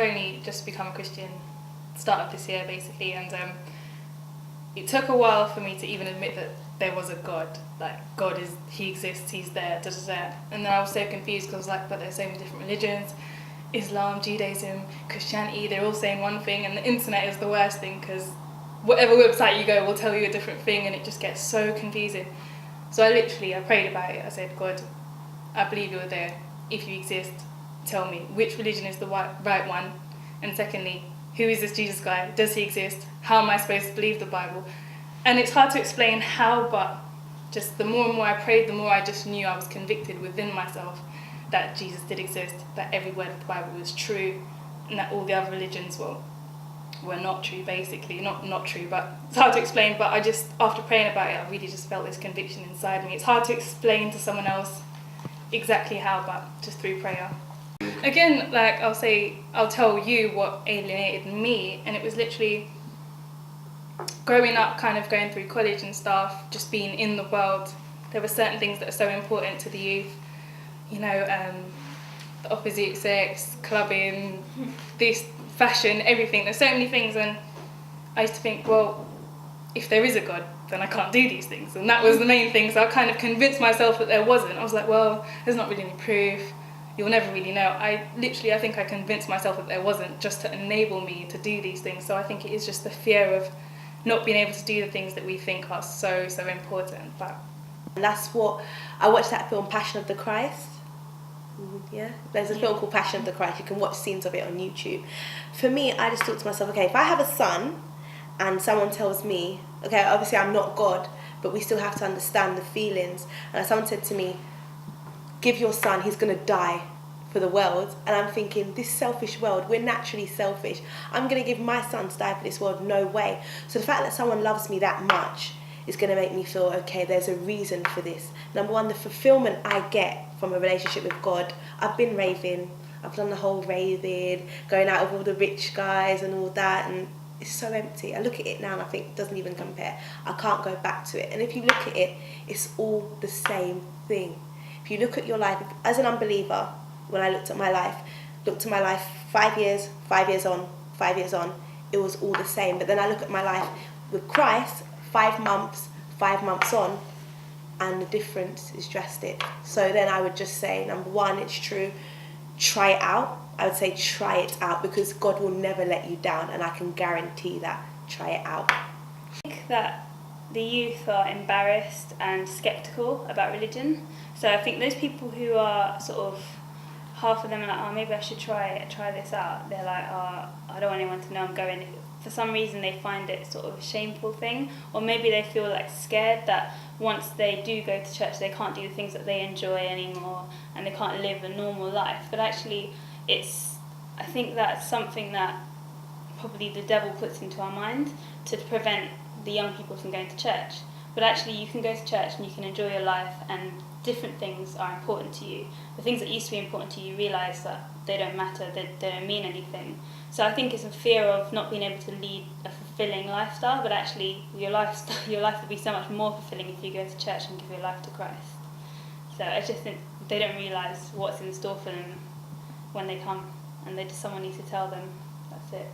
only just become a Christian start of this year, basically, and it took a while for me to even admit that there was a God. Like, God he exists, he's there, da da da. And then I was so confused because I was like, but there's so many different religions. Islam, Judaism, Christianity, they're all saying one thing, and the internet is the worst thing because whatever website you go will tell you a different thing, and it just gets so confusing. So I prayed about it. I said, God, I believe you're there. If you exist, tell me which religion is the right one, and secondly, who is this Jesus guy? Does he exist? How am I supposed to believe the Bible? And it's hard to explain how, but just the more and more I prayed, the more I just knew I was convicted within myself that Jesus did exist, that every word of the Bible was true, and that all the other religions were not true, basically. Not true, but it's hard to explain. But I just, after praying about it, I really just felt this conviction inside me. It's hard to explain to someone else exactly how, but just through prayer. Again, like I'll tell you what alienated me, and it was literally growing up, kind of going through college and stuff, just being in the world. There were certain things that are so important to the youth, you know, the opposite sex, clubbing, this, fashion, everything. There's so many things, and I used to think, well, if there is a God, then I can't do these things. And that was the main thing, so I kind of convinced myself that there wasn't. I was like, well, there's not really any proof. You'll never really know. I think I convinced myself that there wasn't, just to enable me to do these things. So I think it is just the fear of not being able to do the things that we think are so important. But and that's what I watched, that film Passion of the Christ. Yeah, there's a film called Passion of the Christ. You can watch scenes of it on YouTube. For me, I just thought to myself, okay, if I have a son and someone tells me, okay, obviously I'm not God, but we still have to understand the feelings. And someone said to me, give your son, he's going to die for the world. And I'm thinking, this selfish world, we're naturally selfish. I'm going to give my son to die for this world? No way. So the fact that someone loves me that much is going to make me feel, okay, there's a reason for this. Number one, the fulfillment I get from a relationship with God. I've been raving. I've done the whole raving, going out with all the rich guys and all that, and it's so empty. I look at it now and I think it doesn't even compare. I can't go back to it. And if you look at it, it's all the same thing. If you look at your life, as an unbeliever, when I looked at my life 5 years on, it was all the same. But then I look at my life with Christ, 5 months on, and the difference is drastic. So then I would just say, number one, it's true, try it out. I would say try it out, because God will never let you down, and I can guarantee that. Try it out. I think that the youth are embarrassed and sceptical about religion. So I think those people who are sort of, half of them are like, oh, maybe I should try this out. They're like, oh, I don't want anyone to know I'm going. If for some reason they find it sort of a shameful thing, or maybe they feel like scared that once they do go to church they can't do the things that they enjoy anymore, and they can't live a normal life. But actually I think that's something that probably the devil puts into our mind to prevent the young people from going to church. But actually you can go to church and you can enjoy your life, and different things are important to you. The things that used to be important to you, realise that they don't matter, they don't mean anything. So I think it's a fear of not being able to lead a fulfilling lifestyle, but actually your life will be so much more fulfilling if you go to church and give your life to Christ. So I just think they don't realise what's in store for them when they come, and someone needs to tell them. That's it.